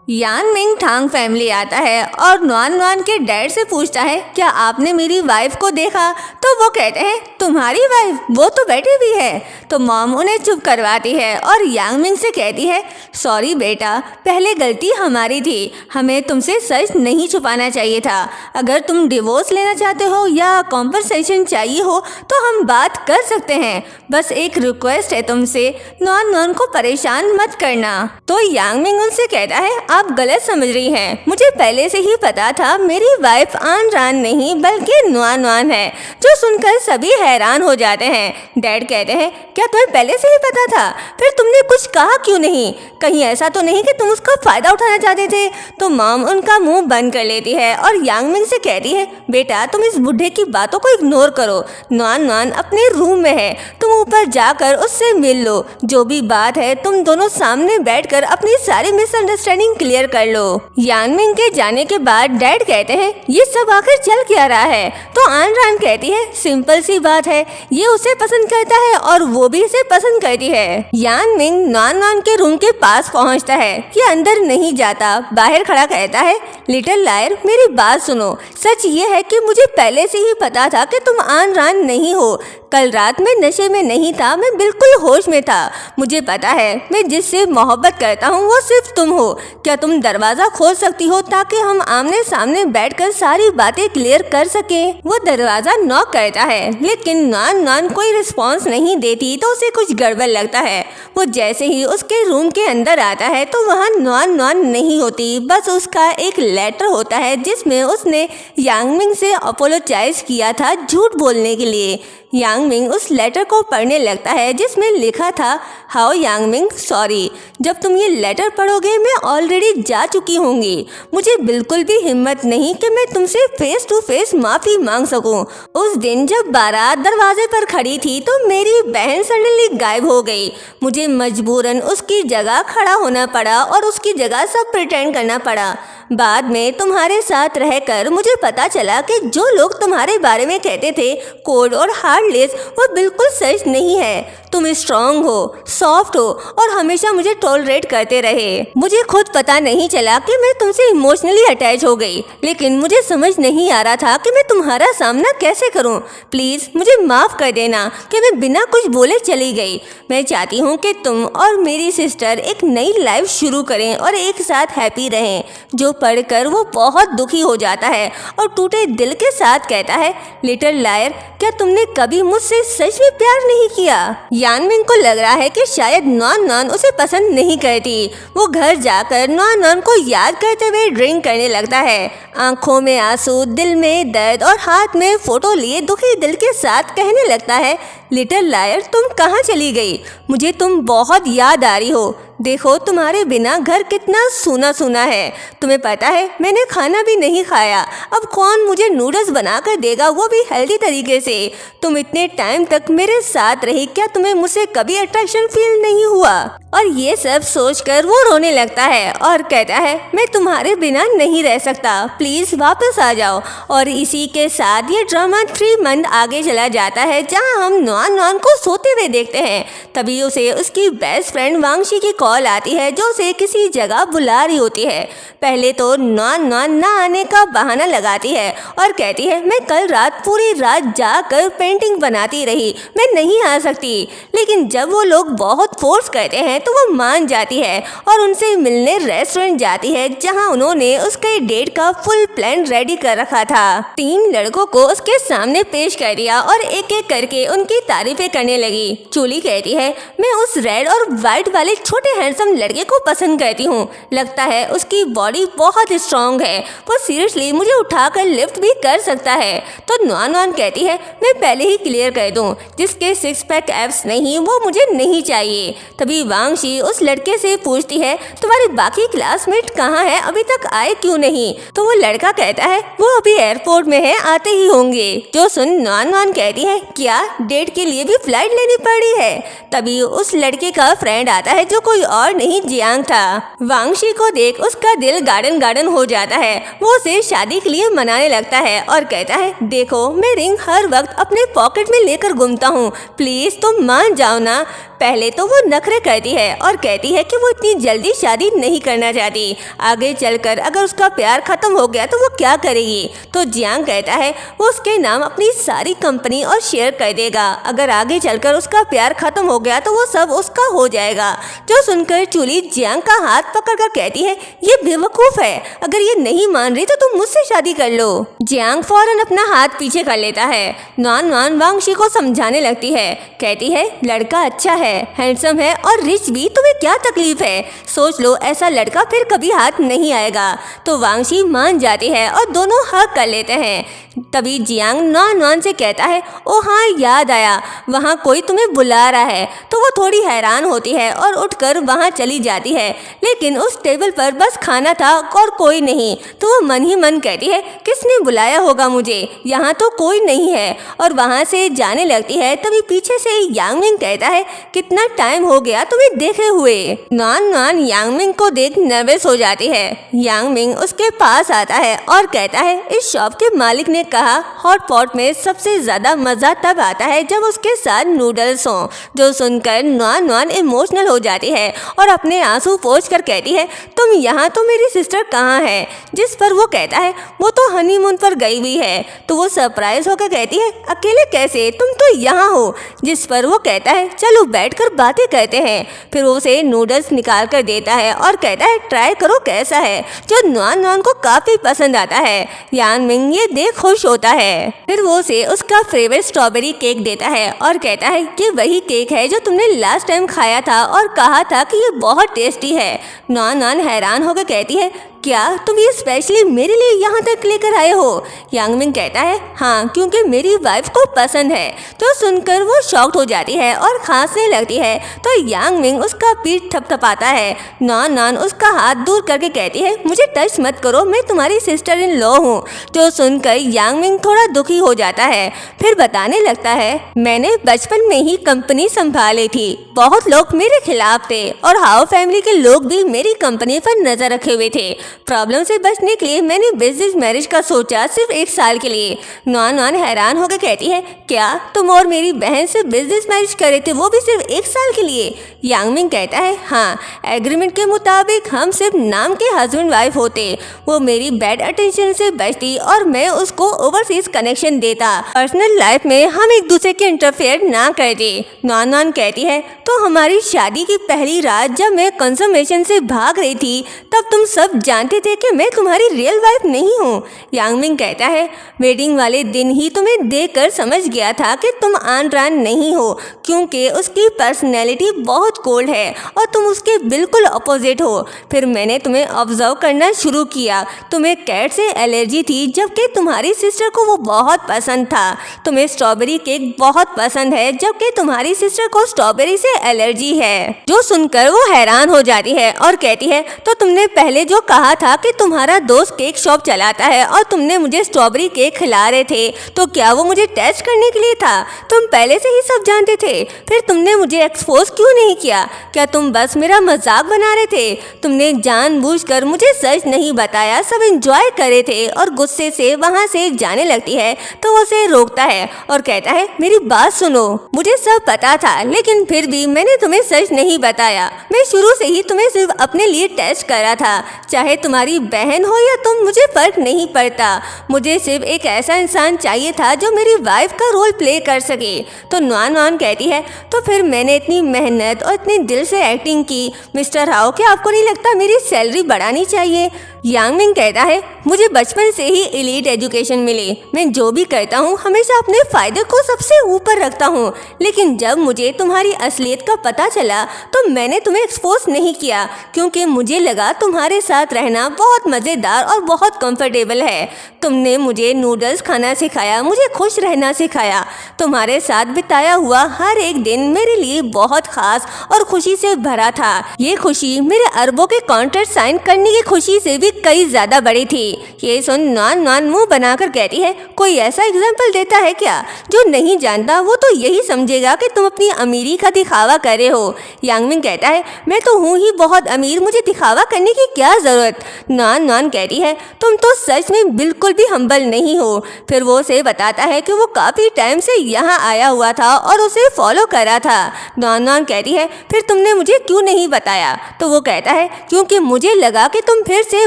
यान मिंग थांग फैमिली आता है और नुआन नुआन के डैड से पूछता है क्या आपने मेरी वाइफ को देखा। तो वो कहते हैं तुम्हारी वाइफ, वो तो बैठी हुई है। तो मॉम उन्हें चुप करवाती है और यांग मिंग से कहती है सॉरी बेटा, पहले गलती हमारी थी, हमें तुमसे सच नहीं छुपाना चाहिए था। अगर तुम डिवोर्स लेना चाहते हो या कॉम्पनसेशन चाहिए हो तो हम बात कर सकते हैं, बस एक रिक्वेस्ट है तुमसे, नुआन नुआन को परेशान मत करना। तो यांग मिंग उनसे कहता है आप गलत समझ रही हैं, मुझे पहले से ही पता था मेरी वाइफ आन रान नहीं बल्कि नुआन नुआन है। जो सुनकर सभी हैरान हो जाते हैं। डैड कहते हैं क्या तुम्हें पहले से ही पता था, फिर तुमने कुछ कहा क्यों नहीं, कहीं ऐसा तो नहीं कि तुम उसका फायदा उठाना चाहते थे। तो मॉम उनका मुंह बंद कर लेती है और यांग मिंग से कहती है बेटा तुम इस बुढ़े की बातों को इग्नोर करो, नुआन नुआन अपने रूम में है, तुम ऊपर जाकर उससे मिल लो, जो भी बात है तुम दोनों सामने बैठकर अपनी सारी मिसअंडरस्टैंडिंग क्लियर कर लो। यांग मिंग के जाने के बाद डैड कहते हैं ये सब आखिर चल क्या रहा है। तो आन रान कहती है सिंपल सी बात है, ये उसे पसंद करता है और वो भी इसे पसंद करती है। यांग मिंग नुआन नुआन के रूम के पास पहुंचता है, ये अंदर नहीं जाता, बाहर खड़ा कहता है लिटिल लायर मेरी बात सुनो, सच ये है कि मुझे पहले से ही पता था कि तुम आन रान नहीं हो। कल रात में नशे में नहीं था, मैं बिल्कुल होश में था। मुझे पता है मैं जिससे मोहब्बत करता हूँ वो सिर्फ तुम हो। क्या तुम दरवाज़ा खोल सकती हो ताकि हम आमने सामने बैठकर सारी बातें क्लियर कर सकें। वो दरवाज़ा नॉक करता है लेकिन नुआन नुआन कोई रिस्पॉन्स नहीं देती तो उसे कुछ गड़बड़ लगता है। वो जैसे ही उसके रूम के अंदर आता है तो वहाँ नुआन नुआन नहीं होती, बस उसका एक लेटर होता है जिसमें उसने यांग मिंग से अपोलोजाइज किया था झूठ बोलने के लिए। यांग मिंग उस लेटर को पढ़ने लगता है जिसमें लिखा था हाउ यांग मिंग सॉरी, जब तुम ये लेटर पढ़ोगे मैं ऑलरेडी जा चुकी होंगी। मुझे बिल्कुल भी हिम्मत नहीं कि मैं तुमसे फेस टू फेस माफ़ी मांग सकूं। उस दिन जब बारात दरवाजे पर खड़ी थी तो मेरी बहन सडनली गायब हो गई। मुझे मजबूरन उसकी जगह खड़ा होना पड़ा और उसकी जगह सब प्रिटेंड करना पड़ा। बाद में तुम्हारे साथ रहकर मुझे पता चला कि जो लोग तुम्हारे बारे में कहते थे कोड और हार्डलेस, वो बिल्कुल सच नहीं है। तुम स्ट्रांग हो, सॉफ्ट हो और हमेशा मुझे टॉलरेट करते रहे। मुझे खुद पता नहीं चला कि मैं तुमसे इमोशनली अटैच हो गई, लेकिन मुझे समझ नहीं आ रहा था कि मैं तुम्हारा सामना कैसे करूं। प्लीज़ मुझे माफ़ कर देना कि मैं बिना कुछ बोले चली गई। मैं चाहती हूं कि तुम और मेरी सिस्टर एक नई लाइफ शुरू करें और एक साथ हैप्पी रहें। जो पढ़कर वो बहुत दुखी हो जाता है और टूटे दिल के साथ कहता है लिटिल लायर क्या तुमने कभी मुझसे सच में प्यार नहीं किया। यान मिंग को लग रहा है कि शायद नुआन नुआन उसे पसंद नहीं करती। वो घर जाकर नुआन नुआन को याद करते हुए ड्रिंक करने लगता है, आंखों में आंसू, दिल में दर्द और हाथ में फोटो लिए दुखी दिल के साथ कहने लगता है लिटिल लायर तुम कहाँ चली गई, मुझे तुम बहुत याद आ रही हो। देखो तुम्हारे बिना घर कितना सूना सूना है। तुम्हें पता है मैंने खाना भी नहीं खाया, अब कौन मुझे नूडल्स बना कर देगा, वो भी हेल्दी तरीके से। तुम इतने टाइम तक मेरे साथ रही, क्या तुम्हें मुझसे कभी अट्रैक्शन फील नहीं हुआ। और ये सब सोचकर वो रोने लगता है और कहता है मैं तुम्हारे बिना नहीं रह सकता, प्लीज़ वापस आ जाओ। और इसी के साथ ये ड्रामा 3 मंथ आगे चला जाता है जहाँ हम नुआन नुआन को सोते हुए देखते हैं। तभी उसे उसकी बेस्ट फ्रेंड वांगशी की कॉल आती है जो उसे किसी जगह बुला रही होती है। पहले तो नुआन नुआन ना आने का बहाना लगाती है और कहती है मैं कल रात पूरी रात जाकर पेंटिंग बनाती रही, मैं नहीं आ सकती। लेकिन जब वो लोग बहुत फोर्स करते हैं तो वो मान जाती है और उनसे मिलने रेस्टोरेंट जाती है जहां उन्होंने उसके डेट का फुल प्लान रेडी कर रखा था। 3 लड़कों को उसके सामने पेश कर दिया और एक एक करके उनकी तारीफें करने लगी। चूली कहती है मैं उस रेड और वाइट वाले छोटे हैंडसम लड़के को पसंद करती हूँ, लगता है उसकी बॉडी बहुत स्ट्रांग है, वो सीरियसली मुझे उठाकर लिफ्ट भी कर सकता है। तो नुआन नुआन कहती है मैं पहले ही क्लियर कर दूँ, जिसके 6 पैक एब्स नहीं वो मुझे नहीं चाहिए। तभी वांगशी उस लड़के से पूछती है तुम्हारे बाकी क्लासमेट कहाँ है, अभी तक आए क्यों नहीं। तो वो लड़का कहता है वो अभी एयरपोर्ट में है, आते ही होंगे। जो सुन नुआन नुआन कहती है क्या डेट के लिए भी फ्लाइट लेनी पड़ी है। तभी उस लड़के का फ्रेंड आता है जो कोई कोई और नहीं जियांग था। वांगशी को देख उसका दिल गार्डन गार्डन हो जाता है। वो उसे शादी के लिए मनाने लगता है और कहता है, देखो मैं रिंग हर वक्त अपने पॉकेट में लेकर घूमता हूँ, प्लीज तुम मान जाओ ना। पहले तो वो नखरे करती है और कहती है कि वो इतनी जल्दी शादी नहीं करना चाहती, आगे चलकर अगर उसका प्यार खत्म हो गया तो वो क्या करेगी। तो जियांग कहता है वो उसके नाम अपनी सारी कंपनी और शेयर कर देगा, अगर आगे चलकर उसका प्यार खत्म हो गया तो वो सब उसका हो जाएगा। जो सुनकर चूली जियांग का हाथ पकड़कर कहती है, ये बेवकूफ है, अगर ये नहीं मान रही तो तुम मुझसे शादी कर लो। जियांग फौरन अपना हाथ पीछे कर लेता है। नॉन वान वांगशी को समझाने लगती है, कहती है लड़का अच्छा है, हैंडसम है और रिच भी, तुम्हें क्या तकलीफ है, सोच लो ऐसा लड़का फिर कभी हाथ नहीं आएगा। तो वांगशी मान जाती है और दोनों हग कर लेते हैं। तभी जियांग नॉन वान से कहता है, ओ हाँ याद आया, वहाँ कोई तुम्हें बुला रहा है। तो वो थोड़ी हैरान होती है और उठकर वहाँ चली जाती है, लेकिन उस टेबल पर बस खाना था और कोई नहीं। तो वो मन ही मन कहती है, किसने बुलाया होगा मुझे, यहाँ तो कोई नहीं है, और वहाँ से जाने लगती है। तभी पीछे से यांगमिंग कहता है, कितना टाइम हो गया तुम्हें देखे हुए। नॉन वान यांगमिंग को देख नर्वस हो जाती है। यांगमिंग उसके पास आता है और कहता है, इस शॉप के मालिक ने कहा हॉट पॉट में सबसे ज्यादा मजा तब आता है जब उसके साथ नूडल्स हों। जो सुनकर नॉन वान इमोशनल हो जाती है और अपने आंसू पोंछ कर कहती है, तुम यहाँ, तो मेरी सिस्टर कहाँ है। जिस पर वो कहता है, वो तो हनीमून पर गई हुई है। तो वो सरप्राइज होकर कहती है, अकेले कैसे, तुम तो यहाँ हो। जिस पर वो कहता है, चलो बैठकर बातें करते हैं। फिर वो उसे नूडल्स निकाल कर देता है और कहता है, ट्राई करो कैसा है, जो नॉन वान को काफी पसंद आता है। यांगमिंग ये देख खुश होता है। फिर वो उसे उसका फेवरेट स्ट्रॉबेरी केक देता है और कहता है, ये वही केक है जो तुमने लास्ट टाइम खाया था और कहा था कि ये बहुत टेस्टी है। नॉन वान हैरान होकर कहती है, क्या तुम ये स्पेशली मेरे लिए यहाँ तक लेकर आए हो। यांगमिंग कहता है, हाँ, क्योंकि मेरी वाइफ को पसंद है। तो सुनकर वो शॉक्ड हो जाती है और खांसने लगती है। तो यांगमिंग उसका पीठ थपथपाता है। नॉन वान उसका हाथ दूर करके कहती है, मुझे टच मत करो, मैं तुम्हारी सिस्टर इन लॉ हूँ। जो सुनकर यांगमिंग थोड़ा दुखी हो जाता है। फिर बताने लगता है, मैंने बचपन में ही कंपनी संभाली थी, बहुत लोग मेरे खिलाफ थे और हाओ फैमिली के लोग भी मेरी कंपनी पर नजर रखे हुए थे। प्रॉब्लम से बचने के लिए मैंने बिजनेस मैरिज का सोचा, सिर्फ 1 साल के लिए। नॉन वान हैरान होकर कहती है, क्या तुम और मेरी बहन से बिजनेस मैरिज करे थे, वो भी सिर्फ 1 साल के लिए। यांगमिंग कहता है, हाँ, एग्रीमेंट के मुताबिक हम सिर्फ नाम के हस्बैंड वाइफ होते। वो मेरी बैड अटेंशन से बचती और मैं उसको ओवरसीज कनेक्शन देता। पर्सनल लाइफ में हम एक दूसरे के इंटरफेयर ना करते। नॉन वान कहती है, तो हमारी शादी की पहली रात जब मैं कंसमेशन से भाग रही थी, तब तुम सब जानते थे कि मैं तुम्हारी रियल वाइफ नहीं हूँ। यांगमिंग कहता है, वेडिंग वाले दिन ही तुम्हें देखकर समझ गया था कि तुम आन रान नहीं हो, क्योंकि उसकी पर्सनैलिटी बहुत कोल्ड है और तुम उसके बिल्कुल अपोजिट हो। फिर मैंने तुम्हें ऑब्जर्व करना शुरू किया। तुम्हें कैट से एलर्जी थी, जबकि तुम्हारी सिस्टर को वो बहुत पसंद था। तुम्हें स्ट्रॉबेरी केक बहुत पसंद है, जबकि तुम्हारी सिस्टर को स्ट्रॉबेरी से एलर्जी है। जो सुनकर वो हैरान हो जाती है और कहती है, तो तुमने पहले जो कहा था कि तुम्हारा दोस्त केक शॉप चलाता है और तुमने मुझे स्ट्रॉबेरी केक खिला रहे थे, तो क्या वो मुझे टेस्ट करने के लिए था? तुम पहले से ही सब जानते थे, फिर तुमने मुझे एक्सपोज क्यों नहीं किया? क्या तुम बस मेरा मजाक बना रहे थे? तुमने जानबूझकर मुझे सच नहीं बताया, सब एंजॉय कर रहे थे। और गुस्से से वहाँ से जाने लगती है। तो वो उसे रोकता है और कहता है, मेरी बात सुनो, मुझे सब पता था, लेकिन फिर भी मैंने तुम्हें सच नहीं बताया। मैं शुरू से ही तुम्हें सिर्फ अपने लिए टेस्ट करा था, चाहे तुम्हारी बहन हो या तुम, मुझे फर्क नहीं पड़ता। मुझे सिर्फ एक ऐसा इंसान चाहिए था जो मेरी वाइफ का रोल प्ले कर सके। तो नॉन वान कहती है, तो फिर मैंने इतनी मेहनत और इतने दिल से एक्टिंग की। मिस्टर हाओ, क्या आपको नहीं लगता मेरी सैलरी बढ़ानी चाहिए? यांगमिंग कहता है, मुझे बचपन से ही एलीट एजुकेशन मिली, मैं जो भी करता हूँ हमेशा अपने फायदे को सबसे ऊपर रखता हूँ, लेकिन जब मुझे तुम्हारी असलियत का पता चला तो मैंने तुम्हें एक्सपोज नहीं किया, क्योंकि मुझे लगा तुम्हारे साथ रहना बहुत मज़ेदार और बहुत कंफर्टेबल है। तुमने मुझे नूडल्स खाना सिखाया, मुझे खुश रहना सिखाया। तुम्हारे साथ बिताया हुआ हर एक दिन मेरे लिए बहुत खास और खुशी से भरा था। ये खुशी मेरे अरबों के कॉन्ट्रैक्ट साइन करने की खुशी से भी कई ज्यादा बड़ी थी। ये सुन नॉन वान मुंह बनाकर कहती है, कोई ऐसा एग्जाम्पल देता है क्या? जो नहीं जानता वो तो यही समझेगा कि तुम अपनी अमीरी का दिखावा कर रहे हो। यांगमिंग कहता है मैं तो हूँ ही बहुत अमीर, मुझे दिखावा करने की क्या ज़रूरत। नुआन नुआन कहती है तुम तो सच में बिल्कुल भी हम्बल नहीं हो। फिर वो उसे बताता है कि वो काफ़ी टाइम से यहाँ आया हुआ था और उसे फॉलो करा था। नुआन नुआन कहती है फिर तुमने मुझे क्यों नहीं बताया। तो वो कहता है क्योंकि मुझे लगा कि तुम फिर से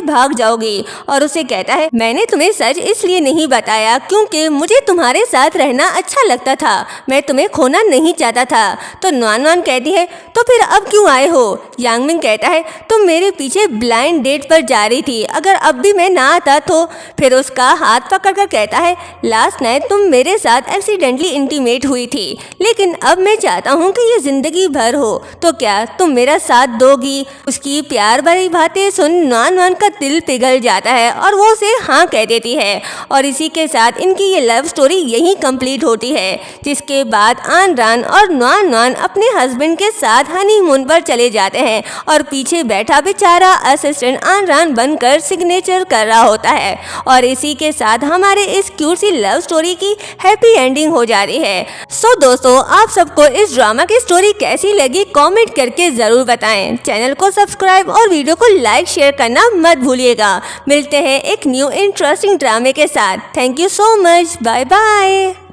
भाग जाओगी। और उसे कहता है मैंने तुम्हें सच इसलिए नहीं बताया क्योंकि मुझे तुम्हारे साथ रहना अच्छा लगता था, मैं तुम्हें खोना नहीं चाहता था। तो नुआन नुआन कहती है तो फिर अब क्यों आए हो। यांग मिंग कहता है तुम मेरे पीछे ब्लाइंड डेट पर जा रही थी, अगर अब भी मैं ना आता तो। फिर उसका हाथ पकड़कर कहता है लास्ट नाइट तुम मेरे साथ एक्सीडेंटली इंटीमेट हुई थी, लेकिन अब मैं चाहता हूँ कि ये जिंदगी भर हो, तो क्या तुम मेरा साथ दोगी। उसकी प्यार भरी बातें सुन नुआन नुआन का दिल पिघल जाता है और वो उसे हाँ कह देती है। और इसी के साथ इनकी ये लव स्टोरी यहीं कंप्लीट होती है, जिसके बाद आन रान और नुआन नुआन अपने हस्बैंड के साथ हनीमून पर चले जाते हैं और पीछे बैठा बेचारा असिस्टेंट आन रान बनकर सिग्नेचर कर रहा होता है। और इसी के साथ हमारे इस क्यूट सी लव स्टोरी की हैप्पी एंडिंग हो जाती है। सो दोस्तों, आप सबको इस ड्रामा की स्टोरी कैसी लगी कमेंट करके ज़रूर बताएं। चैनल को सब्सक्राइब और वीडियो को लाइक शेयर करना मत भूलिएगा। मिलते हैं एक न्यू इंटरेस्टिंग ड्रामे के साथ। Thank you so much, bye bye.